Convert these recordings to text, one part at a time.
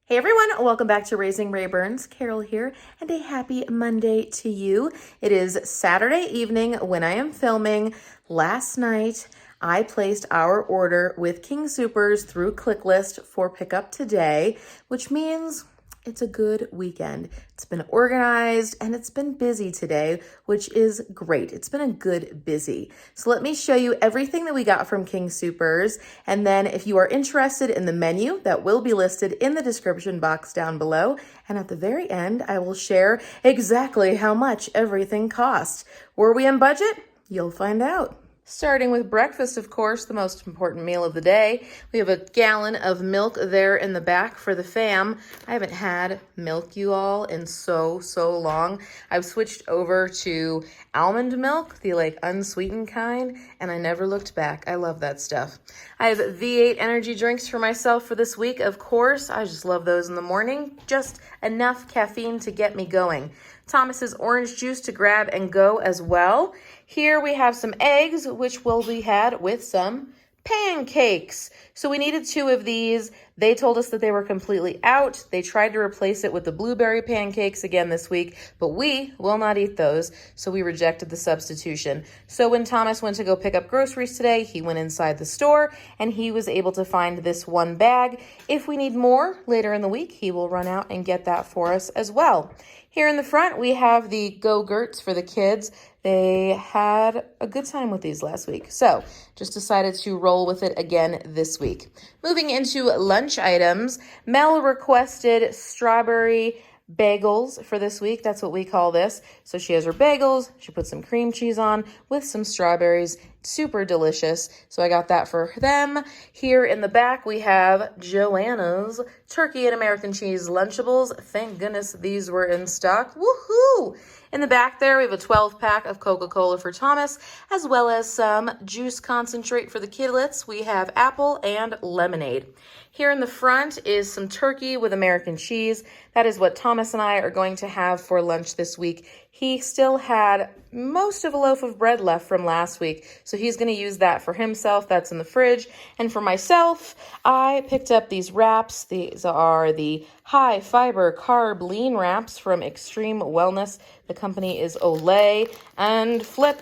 Hey everyone, welcome back to Raising Rayburns. Carol here, and a happy Monday to you. It is Saturday evening when I am filming. Last night, I placed our order with King Soopers through ClickList for pickup today, which means it's a good weekend. It's been organized and it's been busy today, which is great. It's been a good busy. So let me show you everything that we got from King Soopers. And then if you are interested in the menu, that will be listed in the description box down below. And at the very end, I will share exactly how much everything cost. Were we in budget? You'll find out. Starting with breakfast, of course, the most important meal of the day. We have a gallon of milk there in the back for the fam. I haven't had milk, you all, in so long. I've switched over to almond milk, the unsweetened kind, and I never looked back. I love that stuff. I have V8 energy drinks for myself for this week, of course. I just love those in the morning. Just enough caffeine to get me going. Thomas's orange juice to grab and go as well. Here we have some eggs, which will be had with some pancakes. So we needed 2 of these. They told us that they were completely out. They tried to replace it with the blueberry pancakes again this week, but we will not eat those, so we rejected the substitution. So when Thomas went to go pick up groceries today, he went inside the store and he was able to find this 1 bag. If we need more later in the week, he will run out and get that for us as well. Here in the front, we have the Go-Gurts for the kids. They had a good time with these last week, so just decided to roll with it again this week. Moving into lunch items, Mel requested strawberry bagels for this week. That's what we call this. So she has her bagels. She put some cream cheese on with some strawberries. Super delicious. So I got that for them. Here in the back, we have Joanna's turkey and American cheese Lunchables. Thank goodness these were in stock. Woohoo! In the back there, we have a 12-pack of Coca-Cola for Thomas, as well as some juice concentrate for the kidlets. We have apple and lemonade. Here in the front is some turkey with American cheese. That is what Thomas and I are going to have for lunch this week. He still had most of a loaf of bread left from last week, so he's going to use that for himself. That's in the fridge. And for myself, I picked up these wraps. These are the high fiber carb lean wraps from Extreme Wellness. The company is Olay. And flip.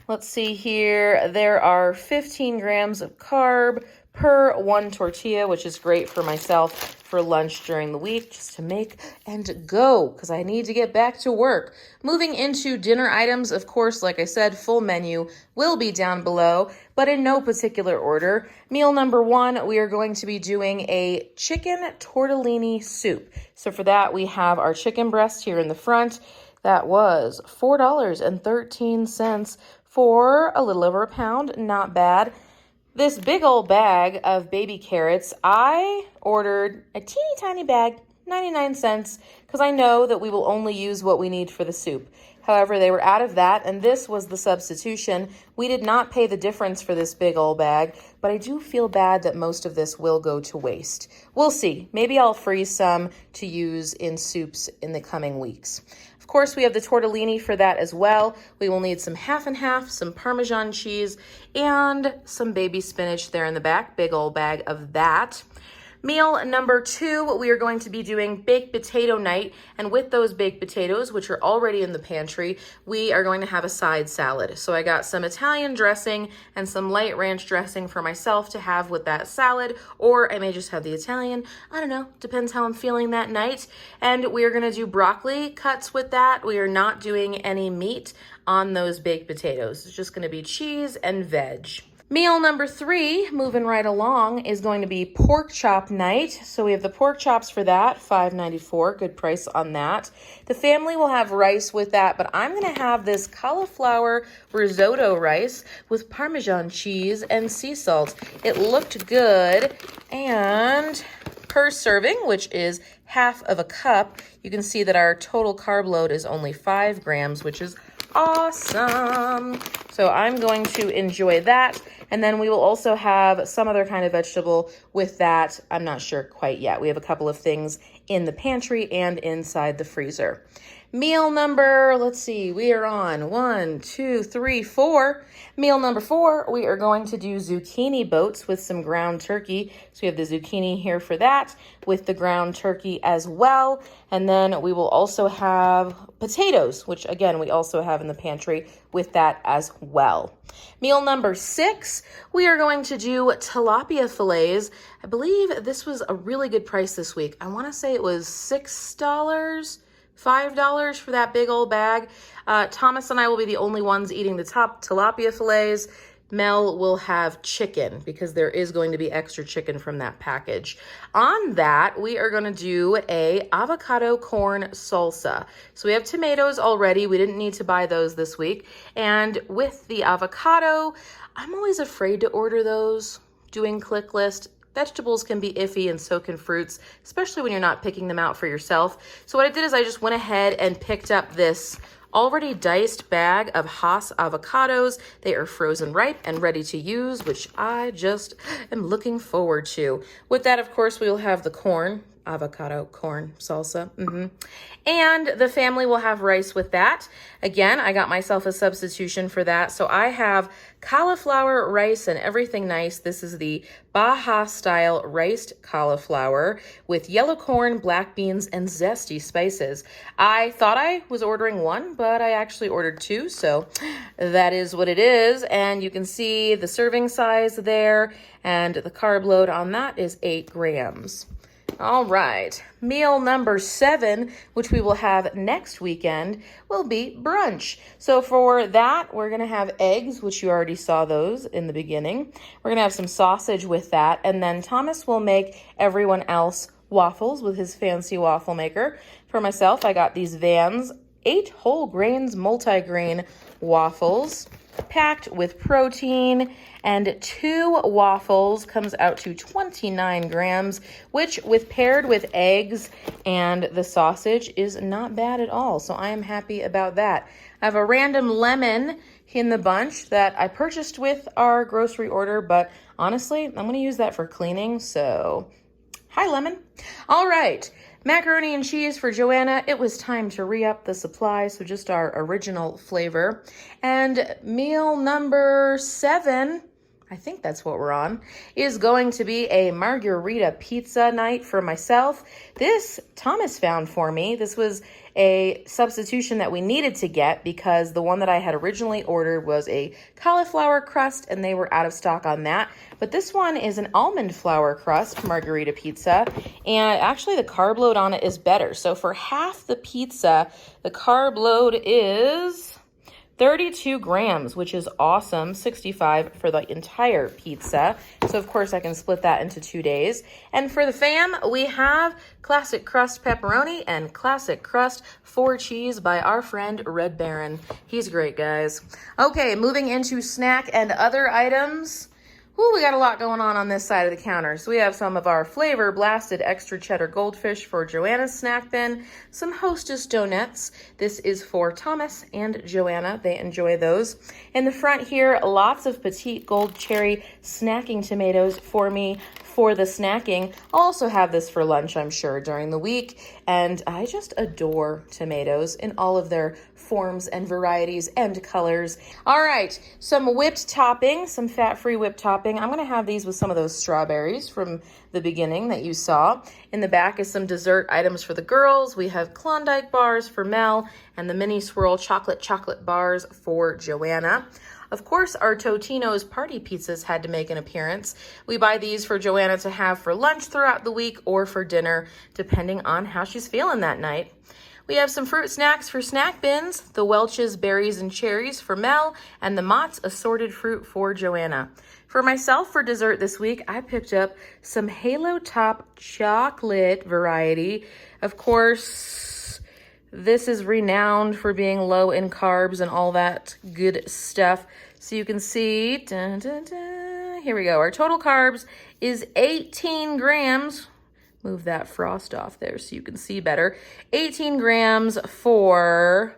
Let's see here. There are 15 grams of carb per 1 tortilla, which is great for myself for lunch during the week, just to make and go, because I need to get back to work. Moving into dinner items, of course, like I said, full menu will be down below, but in no particular order. Meal number 1, we are going to be doing a chicken tortellini soup. So for that, we have our chicken breast here in the front. That was $4.13 for a little over a pound. Not bad. This big old bag of baby carrots, I ordered a teeny tiny bag, 99 cents, because I know that we will only use what we need for the soup. However, they were out of that, and this was the substitution. We did not pay the difference for this big old bag, but I do feel bad that most of this will go to waste. We'll see. Maybe I'll freeze some to use in soups in the coming weeks. Of course, we have the tortellini for that as well. We will need some half and half, some Parmesan cheese, and some baby spinach there in the back. Big old bag of that. Meal number 2, we are going to be doing baked potato night, and with those baked potatoes, which are already in the pantry, we are going to have a side salad. So I got some Italian dressing and some light ranch dressing for myself to have with that salad, or I may just have the Italian. I don't know, depends how I'm feeling that night. And we are going to do broccoli cuts with that. We are not doing any meat on those baked potatoes. It's just going to be cheese and veg. Meal number 3, moving right along, is going to be pork chop night. So we have the pork chops for that, $5.94, good price on that. The family will have rice with that, but I'm going to have this cauliflower risotto rice with Parmesan cheese and sea salt. It looked good, and per serving, which is half of a cup, you can see that our total carb load is only 5 grams, which is awesome. So I'm going to enjoy that. And then we will also have some other kind of vegetable with that. I'm not sure quite yet. We have a couple of things in the pantry and inside the freezer. Meal number, let's see, we are on 1, 2, 3, 4. Meal number 4, we are going to do zucchini boats with some ground turkey. So we have the zucchini here for that with the ground turkey as well. And then we will also have potatoes, which again, we also have in the pantry with that as well. Meal number 6, we are going to do tilapia fillets. I believe this was a really good price this week. I want to say it was $6. $5 for that big old bag. Thomas and I will be the only ones eating the top tilapia fillets. Mel will have chicken because there is going to be extra chicken from that package. On that, we are going to do a avocado corn salsa. So we have tomatoes already. We didn't need to buy those this week. And with the avocado, I'm always afraid to order those doing click list. Vegetables can be iffy and so can fruits, especially when you're not picking them out for yourself. So what I did is I just went ahead and picked up this already diced bag of Hass avocados. They are frozen ripe and ready to use, which I just am looking forward to. With that, of course, we will have the corn, avocado corn salsa. And the family will have rice with that. Again, I got myself a substitution for that. So I have cauliflower rice and everything nice. This is the Baja style riced cauliflower with yellow corn, black beans, and zesty spices. I thought I was ordering one, but I actually ordered two. So that is what it is. And you can see the serving size there, and the carb load on that is 8 grams. All right, meal number 7, which we will have next weekend, will be brunch. So for that, we're going to have eggs, which you already saw those in the beginning. We're going to have some sausage with that, and then Thomas will make everyone else waffles with his fancy waffle maker. For myself, I got these Vans 8 whole grains multigrain waffles packed with protein, and 2 waffles comes out to 29 grams, which with paired with eggs and the sausage is not bad at all. So I am happy about that. I have a random lemon in the bunch that I purchased with our grocery order, but honestly, I'm going to use that for cleaning. So hi, lemon. All right. Macaroni and cheese for Joanna. It was time to re-up the supply, so just our original flavor. And meal number 7, I think that's what we're on, is going to be a margarita pizza night for myself. This Thomas found for me. This was a substitution that we needed to get because the one that I had originally ordered was a cauliflower crust and they were out of stock on that. But this one is an almond flour crust margarita pizza, and actually the carb load on it is better. So for half the pizza, the carb load is 32 grams, which is awesome. 65 for the entire pizza. So of course I can split that into 2 days. And for the fam, we have classic crust pepperoni and classic crust 4 cheese by our friend Red Baron. He's great, guys. Okay, moving into snack and other items. Ooh, we got a lot going on this side of the counter. So we have some of our flavor blasted extra cheddar goldfish for Joanna's snack bin, some Hostess donuts. This is for Thomas and Joanna. They enjoy those. In the front here, lots of petite gold cherry snacking tomatoes for me for the snacking. I'll also have this for lunch, I'm sure, during the week. And I just adore tomatoes in all of their forms and varieties and colors. All right, some whipped topping, some fat-free whipped topping. I'm going to have these with some of those strawberries from the beginning that you saw. In the back is some dessert items for the girls. We have Klondike bars for Mel and the mini swirl chocolate bars for Joanna. Of course, our Totino's party pizzas had to make an appearance. We buy these for Joanna to have for lunch throughout the week or for dinner, depending on how she's feeling that night. We have some fruit snacks for snack bins, the Welch's berries and cherries for Mel, and the Mott's assorted fruit for Joanna. For myself, for dessert this week, I picked up some Halo Top chocolate variety. Of course, this is renowned for being low in carbs and all that good stuff. So you can see, here we go. Our total carbs is 18 grams. Move that frost off there so you can see better. 18 grams for,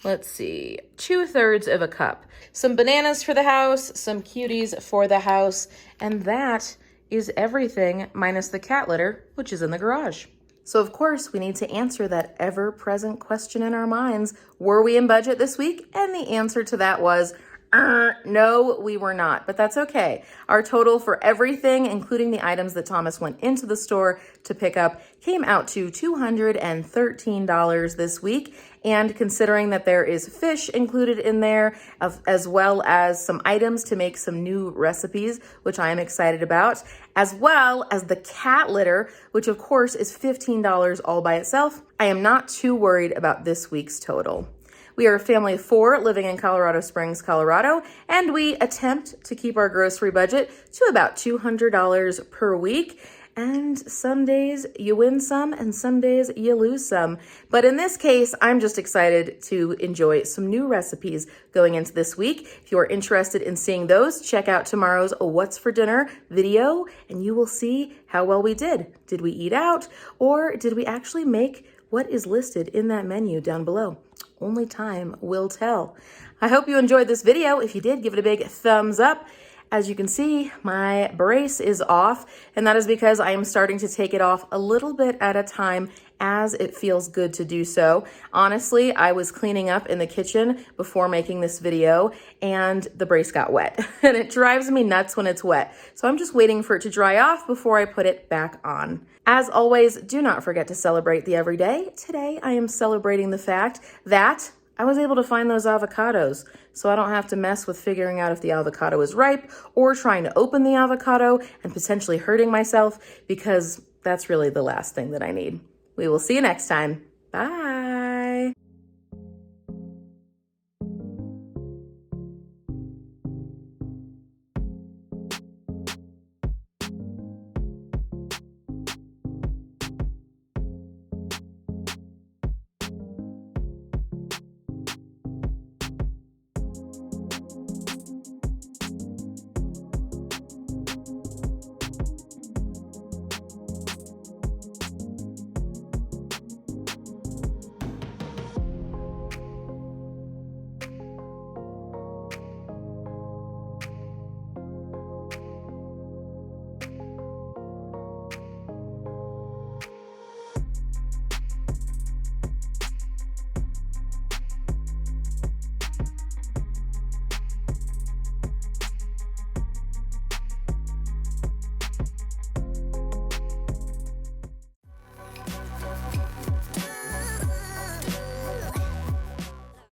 let's see, 2/3 of a cup. Some bananas for the house, some cuties for the house, and that is everything minus the cat litter, which is in the garage. So of course, we need to answer that ever-present question in our minds. Were we in budget this week? And the answer to that was, no, we were not, but that's okay. Our total for everything, including the items that Thomas went into the store to pick up, came out to $213 this week. And considering that there is fish included in there, as well as some items to make some new recipes, which I am excited about, as well as the cat litter, which of course is $15 all by itself, I am not too worried about this week's total. We are a family of 4 living in Colorado Springs, Colorado, and we attempt to keep our grocery budget to about $200 per week. And some days you win some and some days you lose some. But in this case, I'm just excited to enjoy some new recipes going into this week. If you are interested in seeing those, check out tomorrow's What's for Dinner video and you will see how well we did. Did we eat out or did we actually make what is listed in that menu down below? Only time will tell. I hope you enjoyed this video. If you did, give it a big thumbs up. As you can see, my brace is off, and that is because I am starting to take it off a little bit at a time as it feels good to do so. Honestly, I was cleaning up in the kitchen before making this video, and the brace got wet, and it drives me nuts when it's wet. So I'm just waiting for it to dry off before I put it back on. As always, do not forget to celebrate the everyday. Today, I am celebrating the fact that I was able to find those avocados, so I don't have to mess with figuring out if the avocado is ripe or trying to open the avocado and potentially hurting myself, because that's really the last thing that I need. We will see you next time. Bye.